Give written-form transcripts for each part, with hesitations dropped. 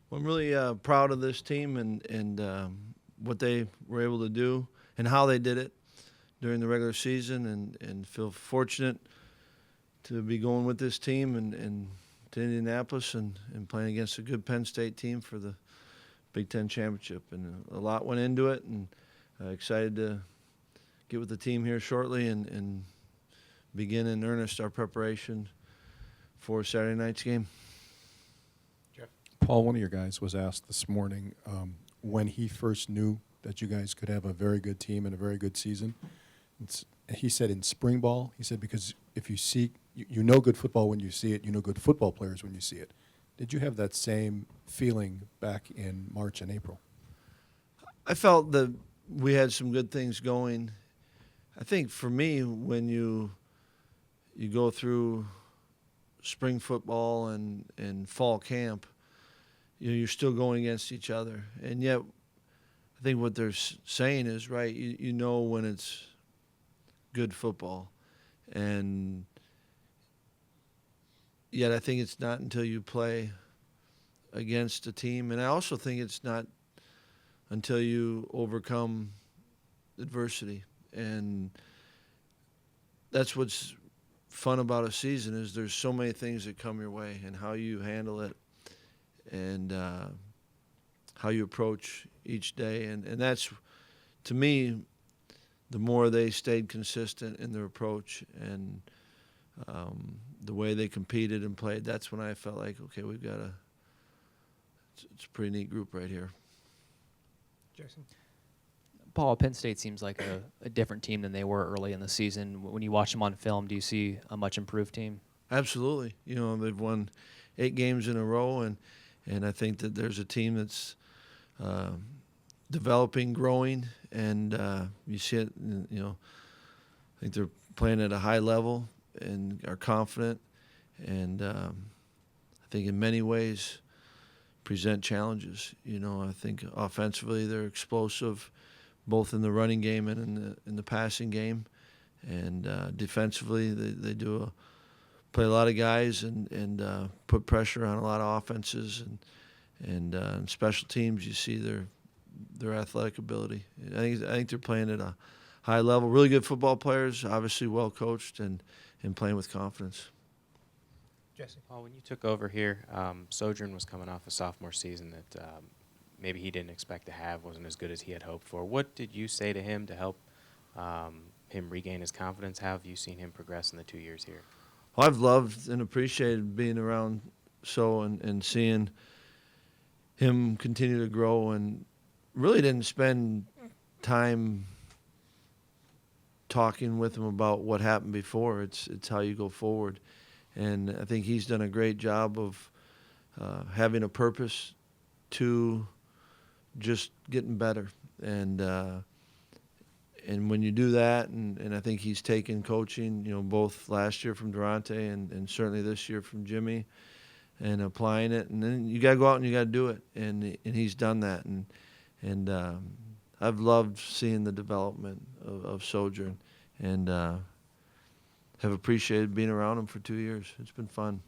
Well, I'm really proud of this team and what they were able to do and how they did it during the regular season, and feel fortunate to be going with this team and to Indianapolis and playing against a good Penn State team for the Big Ten championship. And a lot went into it, and excited to get with the team here shortly and begin in earnest our preparation for Saturday night's game. Paul, one of your guys was asked this morning when he first knew that you guys could have a very good team and a very good season. He said in spring ball, he said, because if you see, you know good football when you see it, you know good football players when you see it. Did you have that same feeling back in March and April? I felt that we had some good things going. I think for me, when you go through spring football and fall camp, you're still going against each other. And yet, I think what they're saying is right. You know when it's good football. And yet I think it's not until you play against a team. And I also think it's not until you overcome adversity. And that's what's fun about a season is there's so many things that come your way, and how you handle it and how you approach each day. And that's, to me, the more they stayed consistent in their approach and the way they competed and played, that's when I felt like, okay, we've got it's a pretty neat group right here. Jason? Paul, Penn State seems like a different team than they were early in the season. When you watch them on film, do you see a much improved team? Absolutely. They've won 8 games in a row, and I think that there's a team that's developing, growing, and you see it. I think they're playing at a high level and are confident, and I think in many ways present challenges. I think offensively they're explosive, both in the running game and in the passing game, and defensively they play a lot of guys and put pressure on a lot of offenses, and in special teams you see their athletic ability. I think they're playing at a high level. Really good football players, obviously well coached and playing with confidence. Jesse? Paul, when you took over here, Sojourn was coming off a sophomore season that maybe he didn't expect to have, wasn't as good as he had hoped for. What did you say to him to help him regain his confidence? How have you seen him progress in the 2 years here? Well, I've loved and appreciated being around and seeing him continue to grow, and really didn't spend time talking with him about what happened before. It's how you go forward. And I think he's done a great job of having a purpose to just getting better. And when you do that, and I think he's taken coaching, both last year from Durante and certainly this year from Jimmy, and applying it. And then you got to go out and you got to do it. And he's done that. And I've loved seeing the development of Sojourn, and have appreciated being around him for 2 years. It's been fun.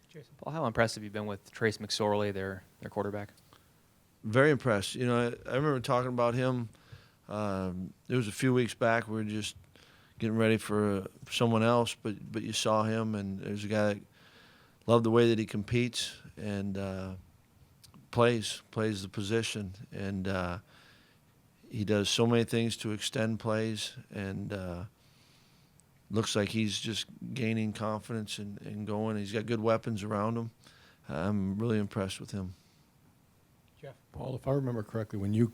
Jason? Paul, how impressed have you been with Trace McSorley, their quarterback? Very impressed. I remember talking about him. It was a few weeks back. We were just getting ready for someone else, but you saw him, and there's a guy that loved the way that he competes and plays the position, and he does so many things to extend plays, and looks like he's just gaining confidence and going. He's got good weapons around him. I'm really impressed with him. Jeff? Paul, if I remember correctly, when you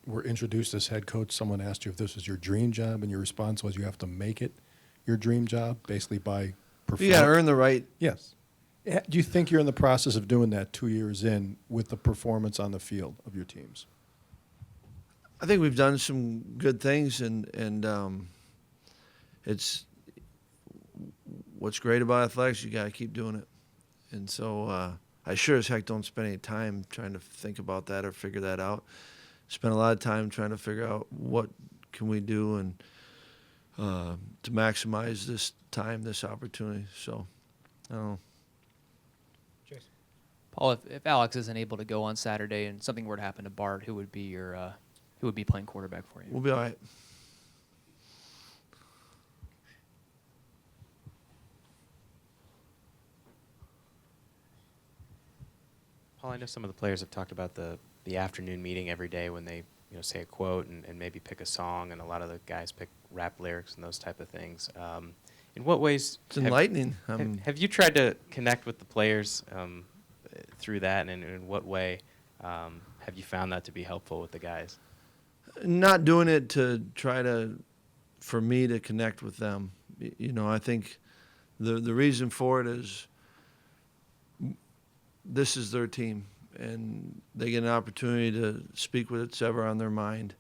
were introduced as head coach, someone asked you if this was your dream job, and your response was you have to make it your dream job, basically by performing. You got to earn the right. Yes. Do you think you're in the process of doing that 2 years in with the performance on the field of your teams? I think we've done some good things, and it's what's great about athletics. You got to keep doing it, and so I sure as heck don't spend any time trying to think about that or figure that out. Spend a lot of time trying to figure out what can we do and to maximize this time, this opportunity. So, I don't know. Jason? Paul, if Alex isn't able to go on Saturday and something were to happen to Bart, who would be playing quarterback for you? We'll be all right. Paul, I know some of the players have talked about the afternoon meeting every day when they say a quote and maybe pick a song, and a lot of the guys pick rap lyrics and those type of things. In what ways It's enlightening. have you tried to connect with the players through that, and in what way have you found that to be helpful with the guys? Not doing it to try for me to connect with them. I think the reason for it is this is their team, and they get an opportunity to speak what's ever on their mind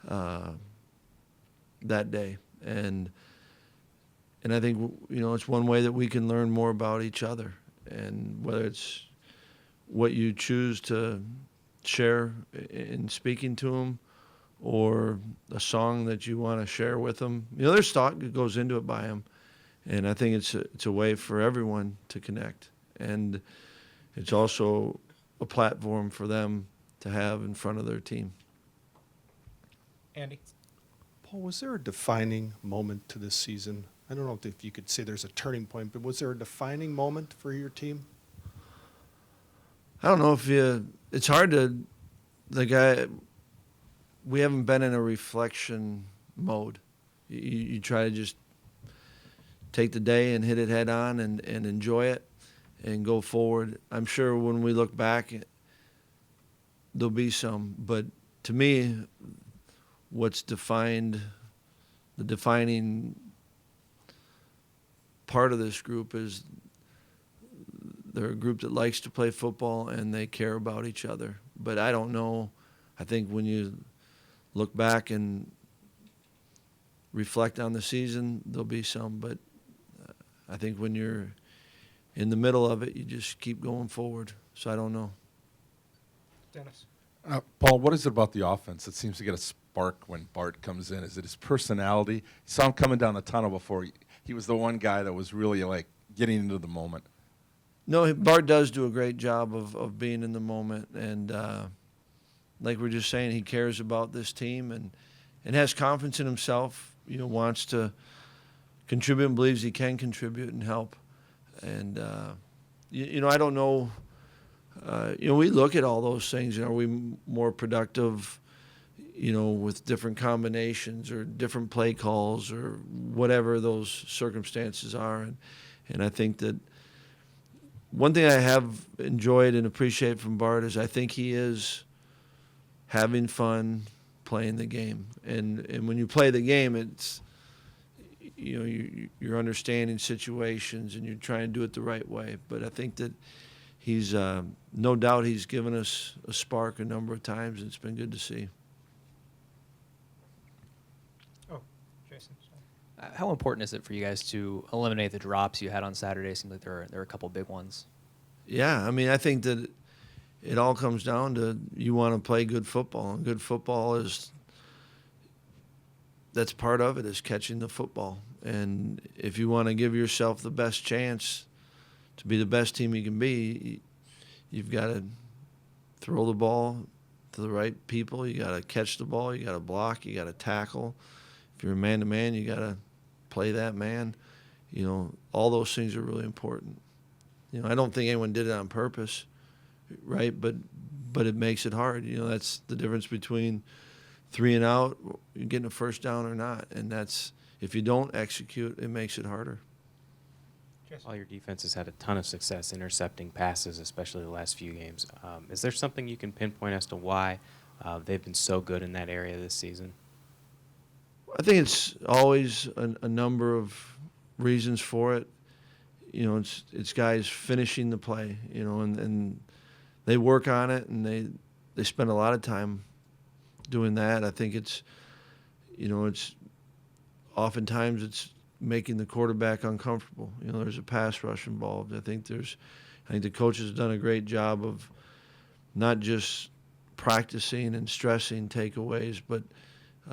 that day. And I think, it's one way that we can learn more about each other, and whether it's what you choose to share in speaking to them or a song that you want to share with them. There's thought that goes into it by them, and I think it's a way for everyone to connect. And it's also a platform for them to have in front of their team. Andy? Paul, was there a defining moment to this season? I don't know if you could say there's a turning point, but was there a defining moment for your team? I don't know if it's hard to, we haven't been in a reflection mode. You try to just take the day and hit it head on and enjoy it and go forward. I'm sure when we look back, there'll be some, but to me, what's the defining part of this group is they're a group that likes to play football and they care about each other. But I don't know. I think when you look back and reflect on the season, there'll be some. But I think when you're in the middle of it, you just keep going forward. So I don't know. Dennis? Paul, what is it about the offense that seems to get a spark when Bart comes in? Is it his personality? You saw him coming down the tunnel before. He was the one guy that was really getting into the moment. No, Bart does do a great job of being in the moment. And like we're just saying, he cares about this team and has confidence in himself, wants to contribute and believes he can contribute and help. And, I don't know. We look at all those things. Are we more productive, with different combinations or different play calls or whatever those circumstances are? And I think that one thing I have enjoyed and appreciate from Bart is I think he is having fun playing the game. And when you play the game, it's, you're understanding situations and you're trying to do it the right way. But I think that he's, no doubt he's given us a spark a number of times, and it's been good to see. Oh, Jason, sorry. How important is it for you guys to eliminate the drops you had on Saturday? It seems like there are a couple big ones. Yeah, I think that it all comes down to you want to play good football, and good football that's part of it, is catching the football. And if you want to give yourself the best chance to be the best team you can be, you've got to throw the ball to the right people. You got to catch the ball. You got to block. You got to tackle. If you're a man-to-man, you got to play that man. All those things are really important. I don't think anyone did it on purpose, right? But it makes it hard. That's the difference between 3 and out, getting a first down or not. And that's, if you don't execute, it makes it harder. Jason? All your defense has had a ton of success intercepting passes, especially the last few games. Is there something you can pinpoint as to why they've been so good in that area this season? I think it's always a number of reasons for it. It's guys finishing the play, and they work on it, and they spend a lot of time doing that. I think it's oftentimes it's making the quarterback uncomfortable. There's a pass rush involved. I think the coaches have done a great job of not just practicing and stressing takeaways, but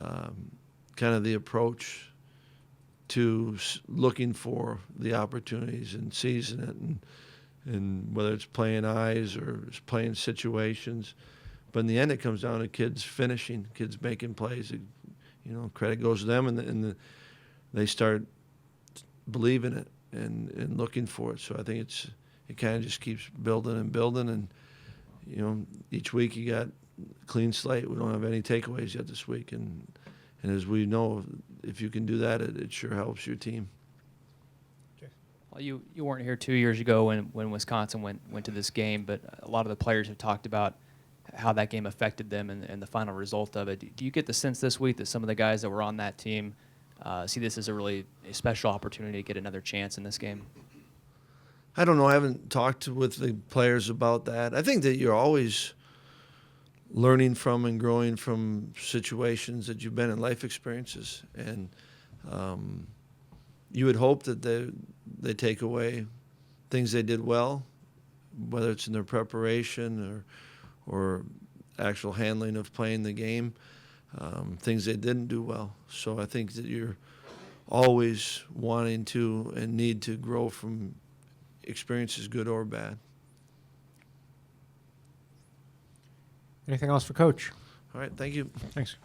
kind of the approach to looking for the opportunities and seizing it and whether it's playing eyes or it's playing situations. But in the end, it comes down to kids finishing, kids making plays. Credit goes to them, and they start believing it and looking for it. So I think it kind of just keeps building and building, and each week you got a clean slate. We don't have any takeaways yet this week, and as we know, if you can do that, it sure helps your team. Well, you weren't here 2 years ago when Wisconsin went to this game, but a lot of the players have talked about how that game affected them and the final result of it. Do you get the sense this week that some of the guys that were on that team see this as a special opportunity to get another chance in this game? I don't know. I haven't talked with the players about that. I think that you're always learning from and growing from situations that you've been in, life experiences, and you would hope that they take away things they did well, whether it's in their preparation or actual handling of playing the game, things they didn't do well. So I think that you're always wanting to and need to grow from experiences, good or bad. Anything else for Coach? All right, thank you. Thanks.